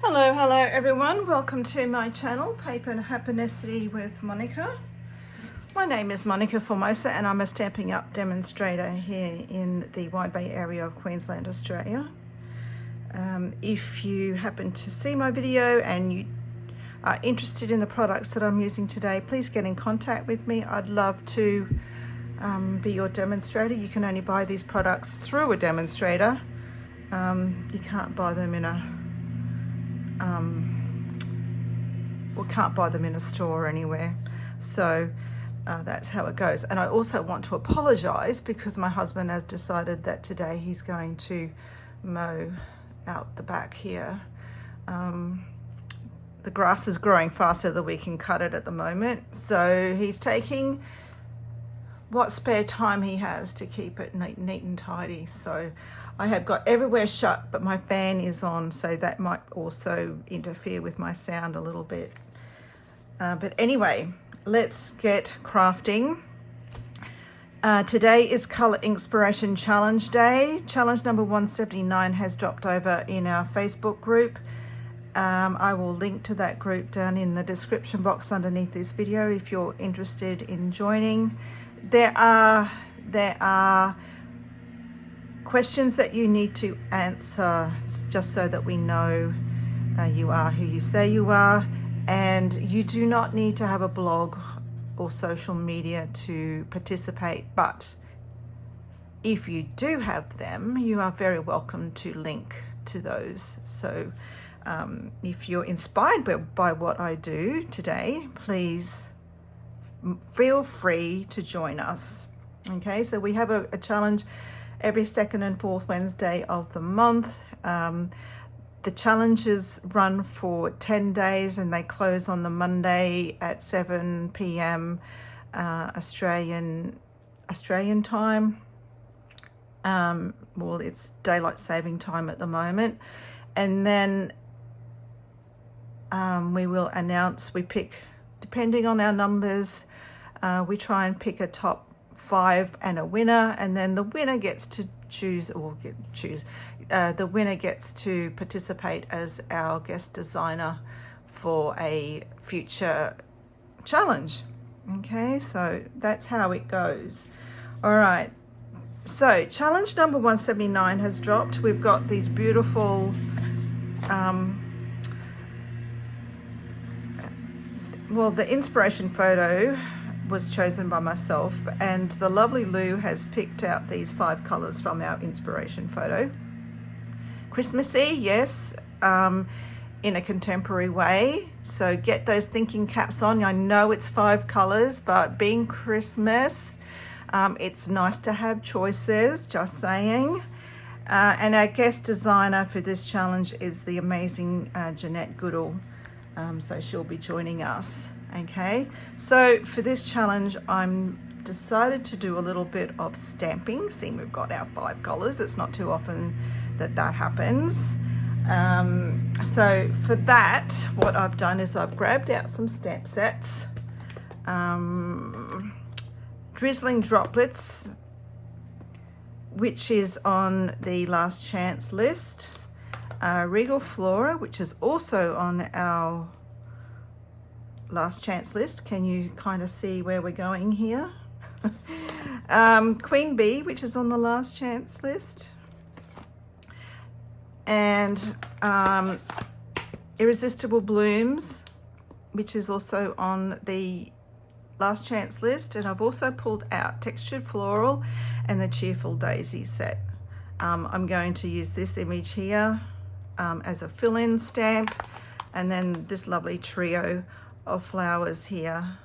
Hello everyone, welcome to my channel, Paper and Happinessity with Monica. My name is Monica Formosa and I'm a Stampin' Up demonstrator here in the Wide Bay area of Queensland, Australia. If you happen to see my video and you are interested in the products that I'm using today, please get in contact with me. I'd love to be your demonstrator. You can only buy these products through a demonstrator. You can't buy them in a can't buy them in a store or anywhere, so that's how it goes. And I also want to apologize because my husband has decided that today he's going to mow out the back here. The grass is growing faster than we can cut it at the moment, so he's taking what spare time he has to keep it neat and tidy. So I have got everywhere shut, but my fan is on, so that might also interfere with my sound a little bit. But anyway, let's get crafting. Today is Color INKspiration Challenge Day. Challenge number 179 has dropped over in our Facebook group. I will link to that group down in the description box underneath this video if you're interested in joining. There are questions that you need to answer just so that we know you are who you say you are, and you do not need to have a blog or social media to participate, but if you do have them, you are very welcome to link to those. So if you're inspired by what I do today, please feel free to join us. Okay, so we have a challenge every second and fourth Wednesday of the month. The challenges run for 10 days and they close on the Monday at 7 p.m. Australian time. Well, it's daylight saving time at the moment. And then we will announce, we pick, depending on our numbers, we try and pick a top 5 and a winner, and then the winner gets to the winner gets to participate as our guest designer for a future challenge. Okay, so that's how it goes. All right, so challenge number 179 has dropped. We've got these beautiful well, the inspiration photo was chosen by myself, and the lovely Lou has picked out these 5 colors from our inspiration photo. Christmassy, yes, in a contemporary way. So get those thinking caps on. I know it's 5 colors, but being Christmas, it's nice to have choices, just saying. And our guest designer for this challenge is the amazing Jeanette Goodall. So she'll be joining us. Okay, so for this challenge, I'm decided to do a little bit of stamping. Seeing we've got our 5 colors, it's not too often that happens. So for that, what I've done is I've grabbed out some stamp sets, Drizzling Droplets, which is on the last chance list, Regal Flora, which is also on our last chance list. Can you kind of see where we're going here? Queen Bee, which is on the last chance list, and Irresistible Blooms, which is also on the last chance list. And I've also pulled out Textured Floral and the Cheerful Daisy set. I'm going to use this image here as a fill-in stamp, and then this lovely trio of flowers here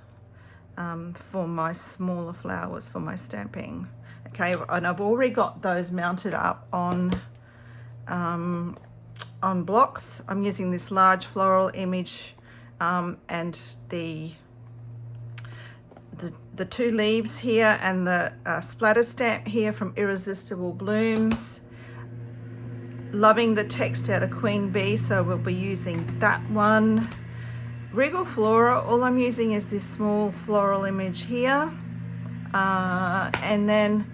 for my smaller flowers for my stamping. Okay, and I've already got those mounted up on blocks. I'm using this large floral image and the 2 leaves here, and the splatter stamp here from Irresistible Blooms. Loving the text out of Queen Bee, so we'll be using that one. Regal Flora, all I'm using is this small floral image here, and then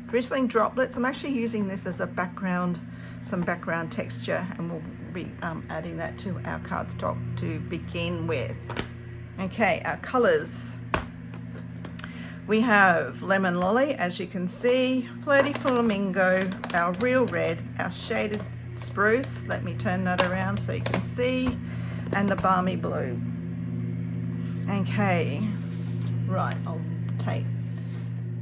Drizzling Droplets. I'm actually using this as a background some background texture, and we'll be adding that to our cardstock to begin with. Okay, our colors. We have Lemon Lolly, as you can see, Flirty Flamingo, our Real Red, our Shaded Spruce, let me turn that around so you can see, and the Balmy Blue. Okay, right, I'll take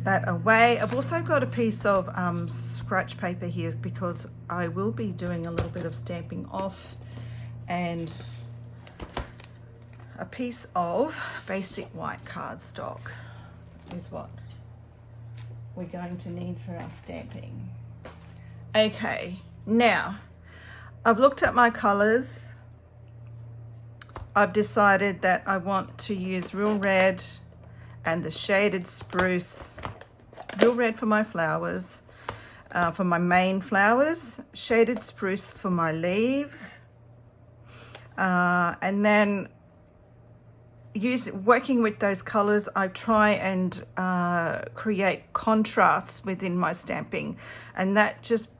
that away. I've also got a piece of scratch paper here because I will be doing a little bit of stamping off, and a piece of basic white cardstock is what we're going to need for our stamping. Okay, now I've looked at my colors. I've decided that I want to use Real Red and the Shaded Spruce. Real Red for my flowers, for my main flowers, Shaded Spruce for my leaves, and then working with those colors, I try and create contrasts within my stamping, and that just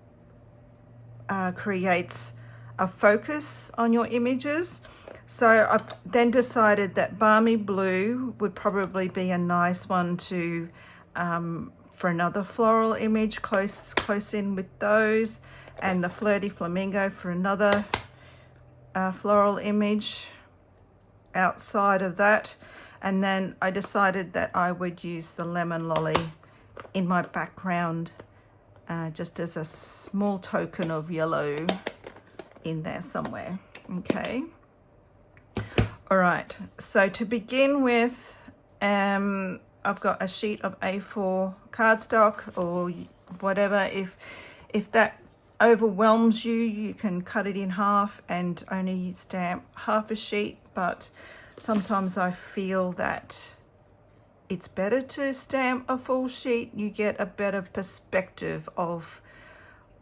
creates a focus on your images. So I've then decided that Balmy Blue would probably be a nice one to for another floral image close in with those, and the Flirty Flamingo for another floral image outside of that. And then I decided that I would use the Lemon Lolly in my background, just as a small token of yellow in there somewhere. Okay, all right, so to begin with, I've got a sheet of A4 cardstock or whatever. If that overwhelms you, you can cut it in half and only stamp half a sheet, but sometimes I feel that it's better to stamp a full sheet. You get a better perspective of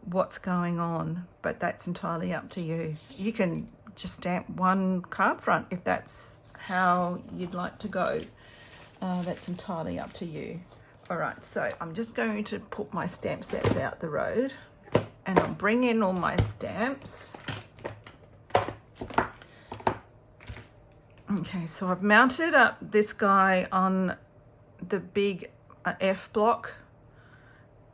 what's going on, but that's entirely up to you. You can just stamp one card front if that's how you'd like to go. That's entirely up to you. All right, so I'm just going to put my stamp sets out the road, and I'll bring in all my stamps. Okay, so I've mounted up this guy on the big F block,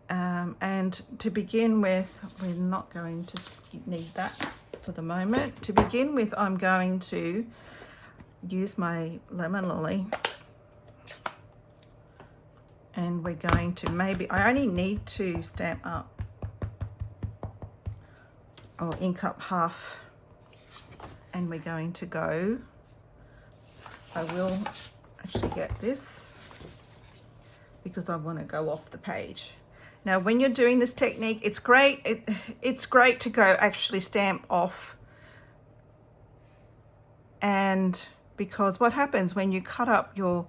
and to begin with, we're not going to need that for the moment. To begin with, I'm going to use my Lemon Lolly, and we're going to I only need to stamp up or ink up half, and we're going to go, I will actually get this because I want to go off the page. Now, when you're doing this technique, it's great. It's great to go actually stamp off, and because what happens when you cut up your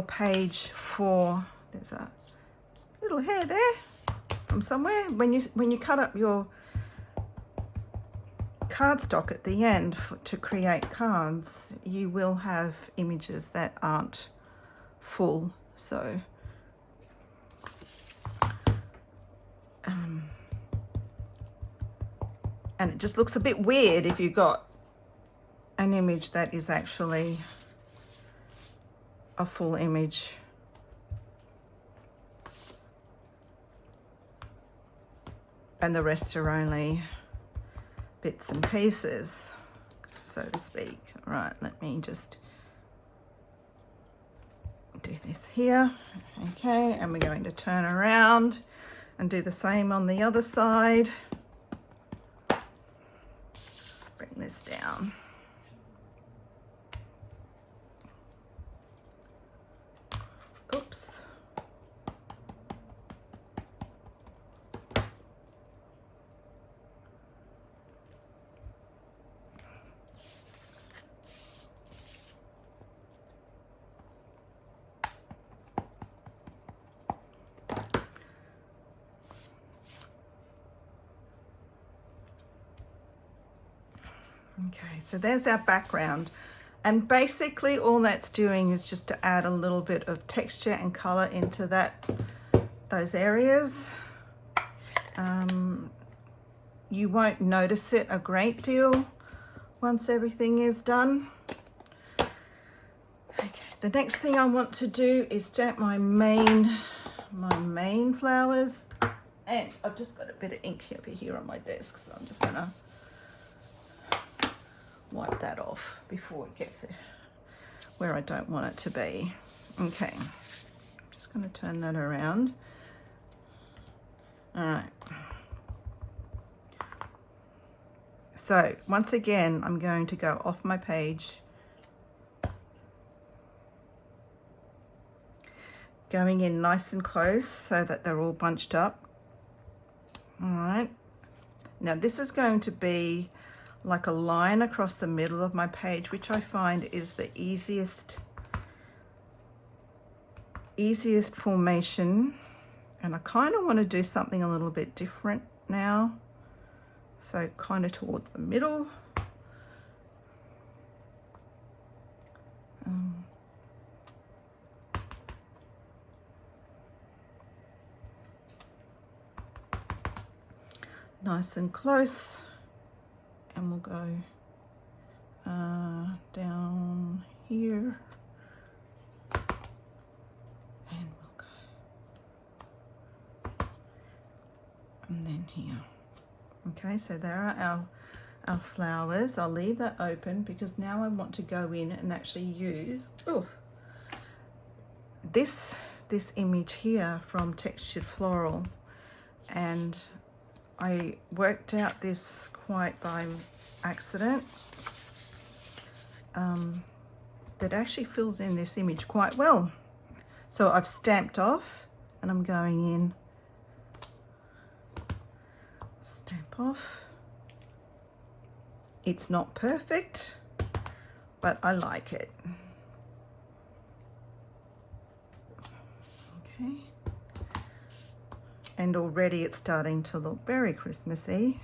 page for, there's a little hair there from somewhere. When you cut up your cardstock at the end to create cards, you will have images that aren't full. So and it just looks a bit weird if you've got an image that is actually a full image. And the rest are only bits and pieces, so to speak. All right, let me just do this here. Okay, and we're going to turn around and do the same on the other side. Bring this down. Oops. Okay, so there's our background, and basically all that's doing is just to add a little bit of texture and color into those areas. You won't notice it a great deal once everything is done. Okay, the next thing I want to do is stamp my main flowers. And I've just got a bit of ink over here on my desk, so I'm just gonna wipe that off before it gets where I don't want it to be. Okay, I'm just gonna turn that around. All right. So once again, I'm going to go off my page, going in nice and close so that they're all bunched up. All right. Now this is going to be like a line across the middle of my page, which I find is the easiest formation. And I kind of want to do something a little bit different now. So kind of towards the middle. Nice and close. And we'll go down here. And we'll go. And then here. Okay, so there are our flowers. I'll leave that open because now I want to go in and actually use this image here from Textured Floral, and I worked out this quite by accident. That actually fills in this image quite well. So I've stamped off and I'm going in. Stamp off. It's not perfect, but I like it. Okay. And already it's starting to look very Christmassy.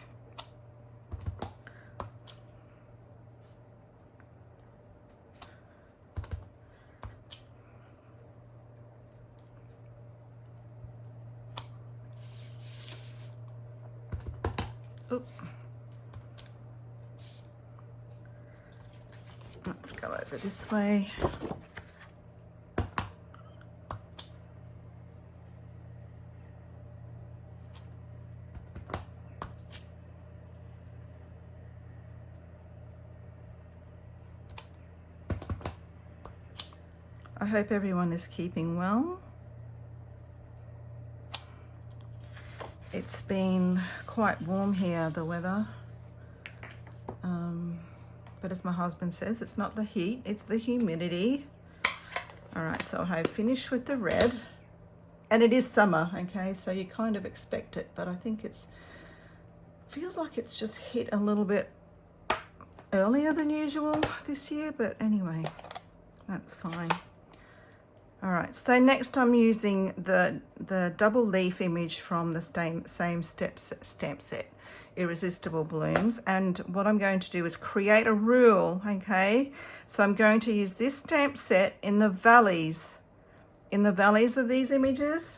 Oop. Let's go over this way. I hope everyone is keeping well. It's been quite warm here, the weather. But as my husband says, it's not the heat, it's the humidity. All right, so I have finished with the red. And it is summer, okay? So you kind of expect it, but I think feels like it's just hit a little bit earlier than usual this year, but anyway, that's fine. All right, so next I'm using the double leaf image from the same stamp set, Irresistible Blooms, and what I'm going to do is create a rule, okay? So I'm going to use this stamp set in the valleys of these images,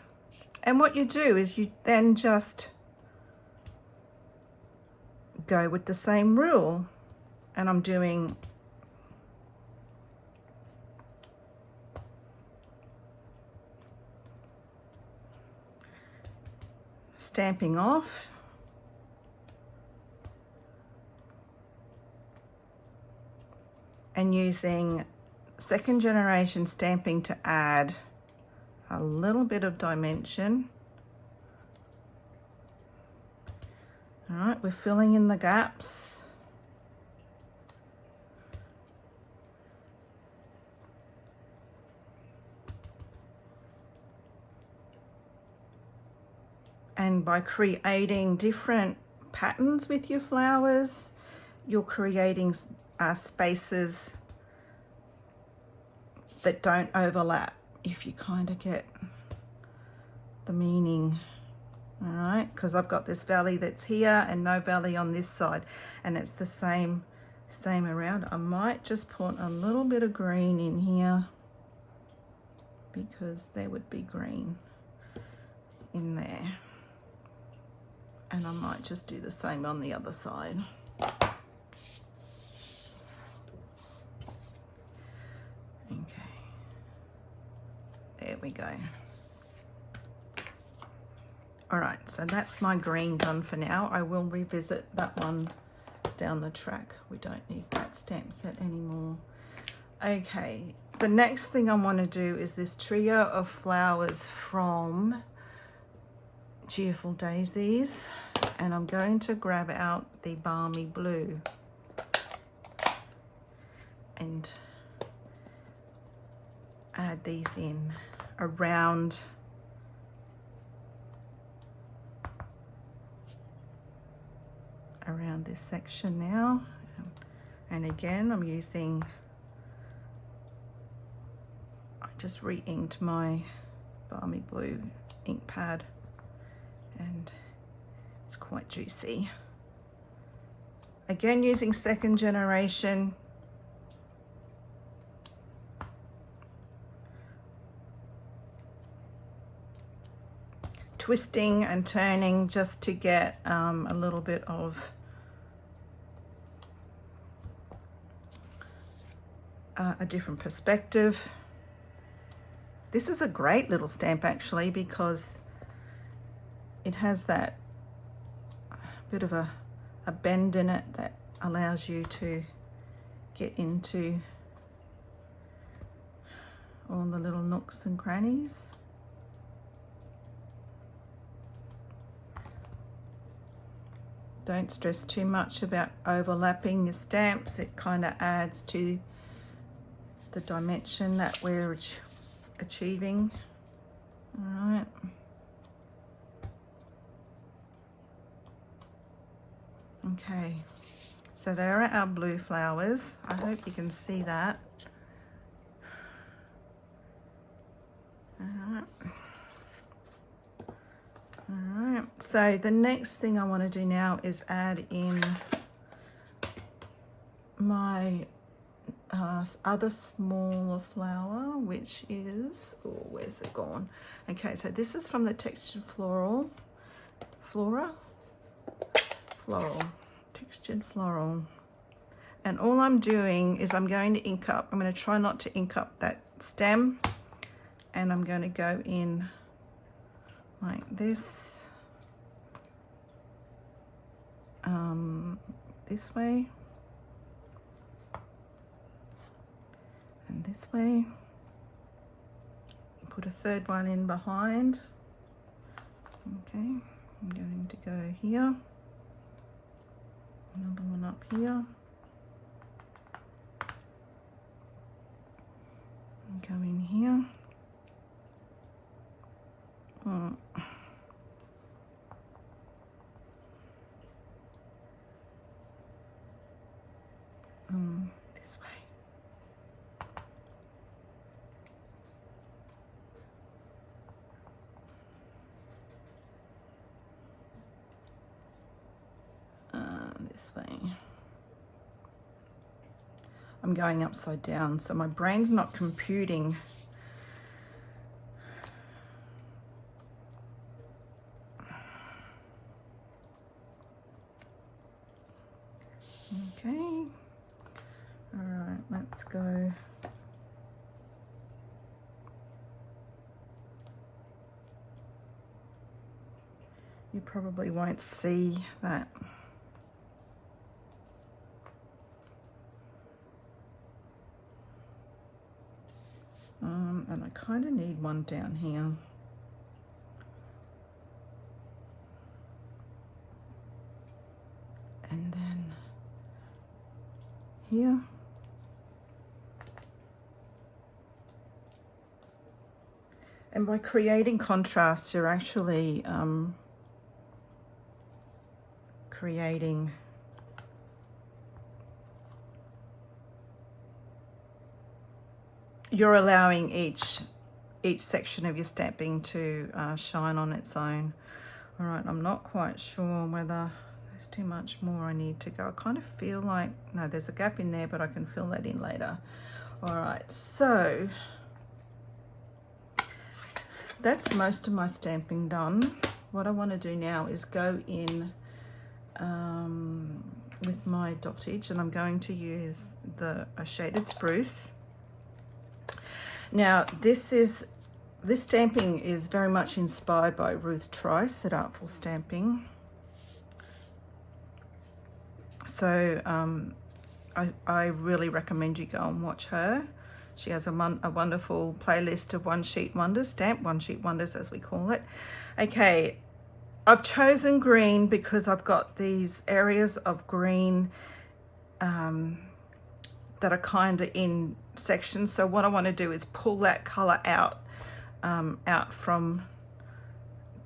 and what you do is you then just go with the same rule, and I'm doing stamping off, and using second generation stamping to add a little bit of dimension. All right, we're filling in the gaps. And by creating different patterns with your flowers, you're creating spaces that don't overlap, if you kind of get the meaning. All right, because I've got this valley that's here and no valley on this side, and it's the same around. I might just put a little bit of green in here because there would be green in there. And I might just do the same on the other side. Okay, there we go. All right, so that's my green done for now. I will revisit that one down the track. We don't need that stamp set anymore. Okay, the next thing I want to do is this trio of flowers from Cheerful Daisies, and I'm going to grab out the Balmy Blue and add these in around this section now. And again, I'm using, I just re-inked my Balmy Blue ink pad and it's quite juicy. Again, using second generation. Twisting and turning just to get a little bit of a different perspective. This is a great little stamp actually, because it has that bit of a bend in it that allows you to get into all the little nooks and crannies. Don't stress too much about overlapping your stamps. It kind of adds to the dimension that we're achieving. All right. Okay, so there are our blue flowers. I hope you can see that. All right, so the next thing I want to do now is add in my other smaller flower, which is, oh, where's it gone? Okay, so this is from the Textured Floral, Textured Floral. And all I'm doing is I'm going to ink up, I'm going to try not to ink up that stem, and I'm going to go in like this, this way, and this way. Put a third one in behind. Okay, I'm going to go here, another one up here, and go in here. This way. This way. I'm going upside down, so my brain's not computing. Okay, all right, let's go. You probably won't see that. And I kind of need one down here. And then here. And by creating contrast, you're actually creating you're allowing each section of your stamping to shine on its own. All right, I'm not quite sure whether there's too much more I need to go. I kind of feel like, no, there's a gap in there, but I can fill that in later. All right, so that's most of my stamping done. what I want to do now is go in with my dottage, and I'm going to use a shaded spruce. Now this stamping is very much inspired by Ruth Trice at Artful Stampin. So I really recommend you go and watch her. She has a wonderful playlist of one sheet wonders, stamp one sheet wonders as we call it. Okay, I've chosen green because I've got these areas of green that are kind of in sections. So what I want to do is pull that color out from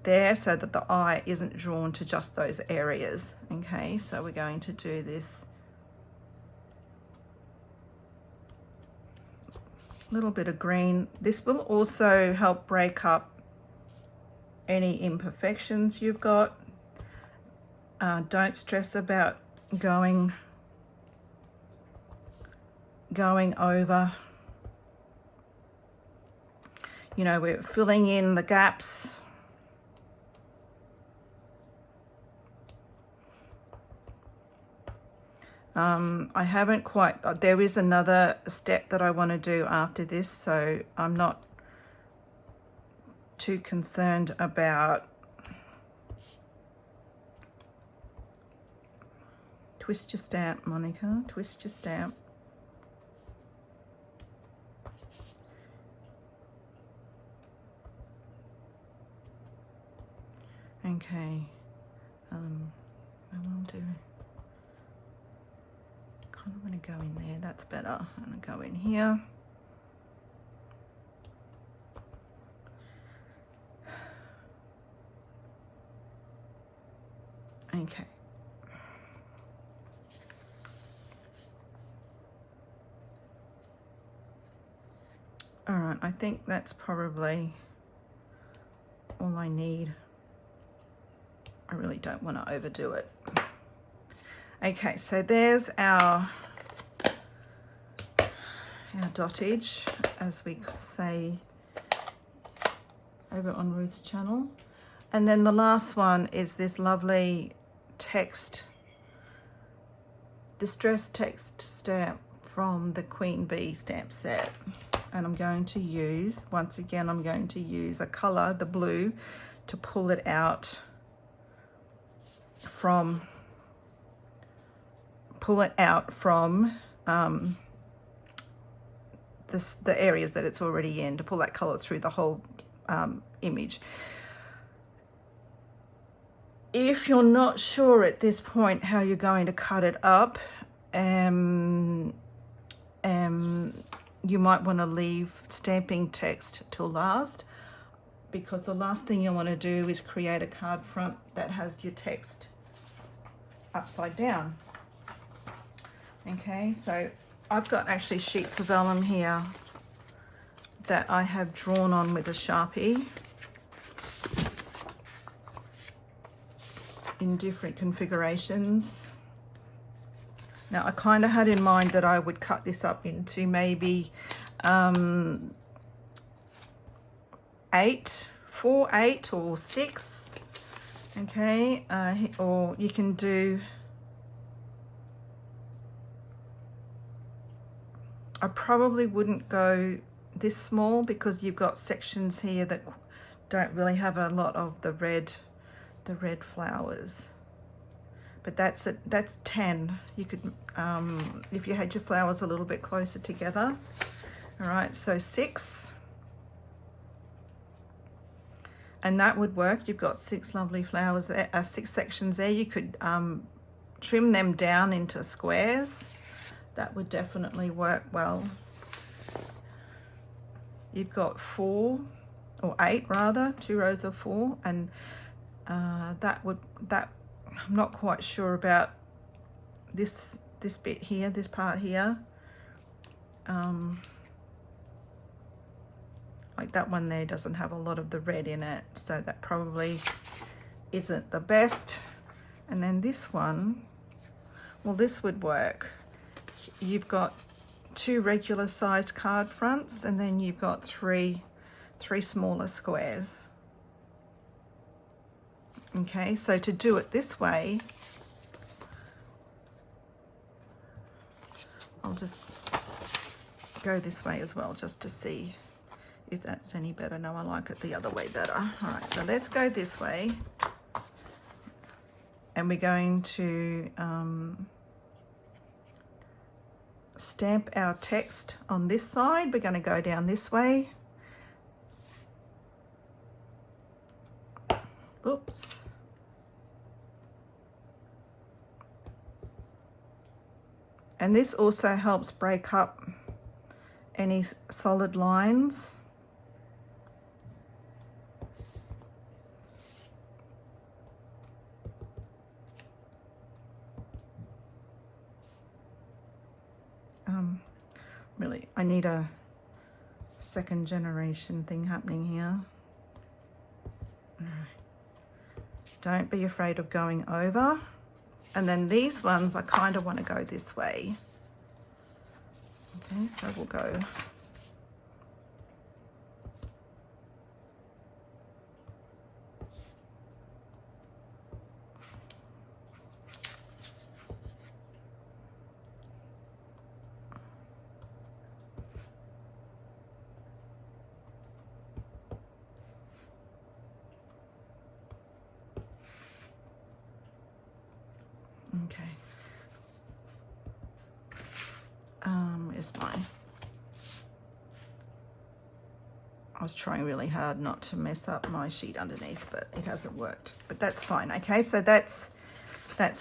there so that the eye isn't drawn to just those areas. Okay, so we're going to do this little bit of green. This will also help break up any imperfections you've got. Don't stress about going over. You know, we're filling in the gaps. I haven't quite, there is another step that I want to do after this, so I'm not too concerned about twist your stamp, Monica, twist your stamp. Okay, I will do, kind of want to go in there, that's better. I'm going to go in here. Okay. All right, I think that's probably all I need. I really don't want to overdo it. Okay, so there's our dottage, as we say over on Ruth's channel. And then the last one is this lovely text, distressed text stamp from the Queen Bee stamp set. And I'm going to use, once again, I'm going to use a color, the blue, to pull it out from the areas that it's already in, to pull that color through the whole image. If you're not sure at this point how you're going to cut it up, you might want to leave stamping text till last, because the last thing you want to do is create a card front that has your text upside down. Okay, so I've got actually sheets of vellum here that I have drawn on with a Sharpie in different configurations. Now I kind of had in mind that I would cut this up into maybe 8 or 6. Okay, or you can do, I probably wouldn't go this small because you've got sections here that don't really have a lot of the red flowers. But that's 10. You could, if you had your flowers a little bit closer together. All right, so 6. And that would work. You've got 6 lovely flowers there, 6 sections there. You could trim them down into squares. That would definitely work well. You've got 4 or 8 rather, 2 rows of 4, and that I'm not quite sure about this bit here, this part here. Like that one there doesn't have a lot of the red in it, so that probably isn't the best. And then this one, well, this would work. You've got 2 regular sized card fronts, and then you've got three smaller squares. Okay, so to do it this way, I'll just go this way as well, just to see if that's any better. No, I like it the other way better. All right, so let's go this way. And we're going to stamp our text on this side. We're going to go down this way. Oops. And this also helps break up any solid lines. Really, I need a second generation thing happening here. Don't be afraid of going over. And then these ones, I kind of want to go this way. Okay, so we'll go. Okay. Where's mine? I was trying really hard not to mess up my sheet underneath, but it hasn't worked. But that's fine. Okay, so that's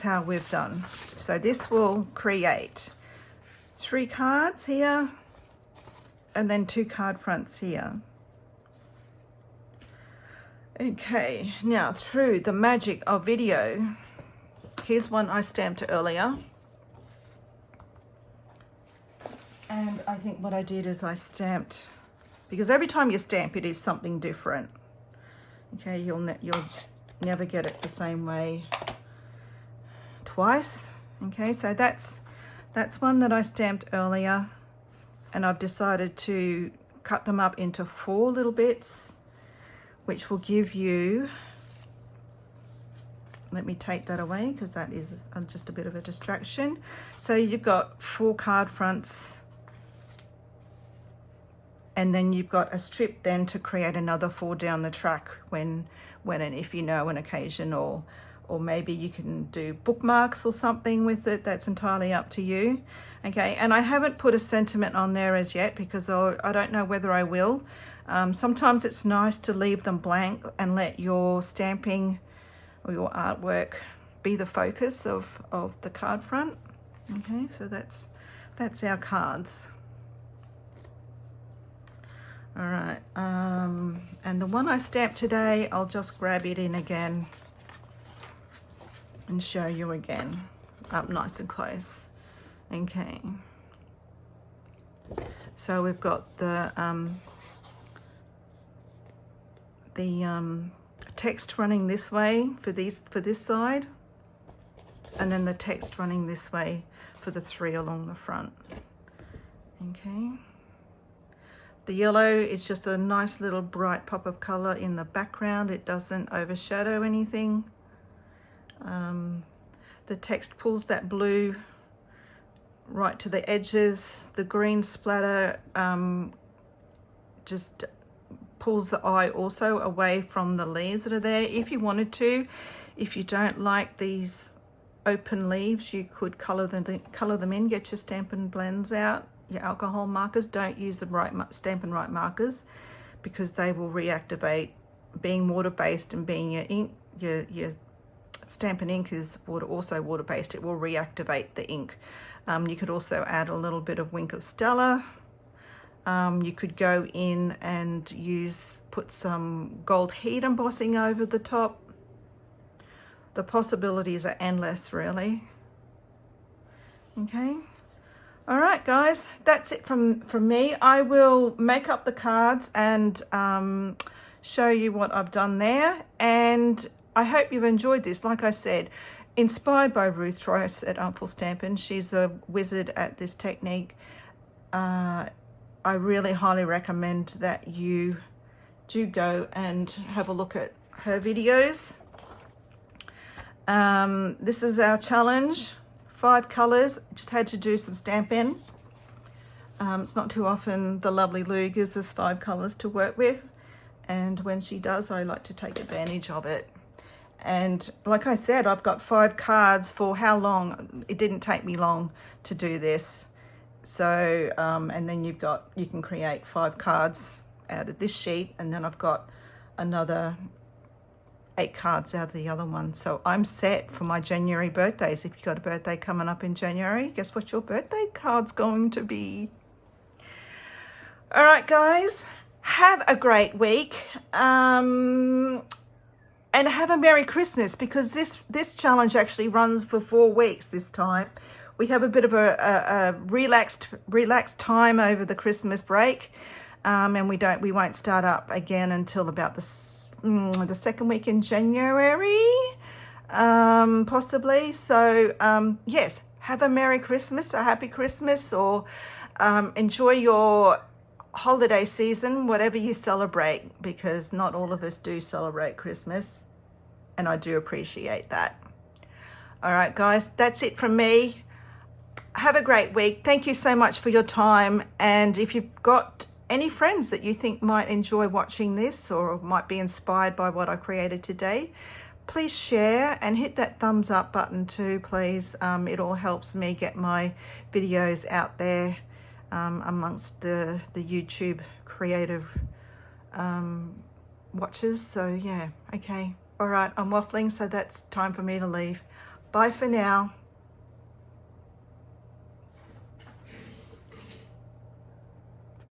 how we've done. So this will create 3 cards here, and then 2 card fronts here. Okay, now through the magic of video, here's one I stamped earlier. And I think what I did is I stamped, because every time you stamp it is something different. Okay, you'll never get it the same way twice. Okay, so that's one that I stamped earlier, and I've decided to cut them up into 4 little bits, which will give you, let me take that away because that is just a bit of a distraction. So you've got 4 card fronts, and then you've got a strip then to create another 4 down the track when and if you know an occasion, or maybe you can do bookmarks or something with it. That's entirely up to you. Okay, and I haven't put a sentiment on there as yet because I don't know whether I will. Sometimes it's nice to leave them blank and let your stamping or your artwork be the focus of the card front. Okay, so that's our cards. All right, and the one I stamped today, I'll just grab it in again and show you again up nice and close. Okay, so we've got the text running this way for this side, and then the text running this way for the 3 along the front. Okay. The yellow is just a nice little bright pop of color in the background. It doesn't overshadow anything. The text pulls that blue right to the edges. The green splatter just pulls the eye also away from the leaves that are there. If you wanted to, if you don't like these open leaves, you could color them in, get your Stampin' Blends out. Your alcohol markers, don't use the Stampin' Right markers because they will reactivate. Being water-based and being your ink, your Stampin' ink is also water-based, it will reactivate the ink. You could also add a little bit of Wink of Stella. You could go in and put some gold heat embossing over the top. The possibilities are endless, really. Okay. All right, guys, that's it from me. I will make up the cards and show you what I've done there. And I hope you've enjoyed this. Like I said, inspired by Ruth Trice at Artful Stampin. She's a wizard at this technique. I really highly recommend that you do go and have a look at her videos. This is our challenge, 5 colors. Just had to do some Stampin'. It's not too often the lovely Lou gives us 5 colors to work with, and when she does, I like to take advantage of it. And like I said, I've got 5 cards for how long? It didn't take me long to do this. So and then you can create 5 cards out of this sheet, and then I've got another 8 cards out of the other one. So I'm set for my January birthdays. If you've got a birthday coming up in January, guess what your birthday card's going to be? All right, guys, have a great week. And have a Merry Christmas, because this challenge actually runs for 4 weeks this time. We have a bit of a relaxed time over the Christmas break, and we won't start up again until about the second week in January, possibly. So yes, have a Merry Christmas, a Happy Christmas, or enjoy your holiday season, whatever you celebrate, because not all of us do celebrate Christmas, and I do appreciate that. All right, guys, that's it from me. Have a great week. Thank you so much for your time. And if you've got any friends that you think might enjoy watching this or might be inspired by what I created today, please share and hit that thumbs up button too, please. It all helps me get my videos out there amongst the YouTube creative watchers. So yeah, okay. All right, I'm waffling, so that's time for me to leave. Bye for now.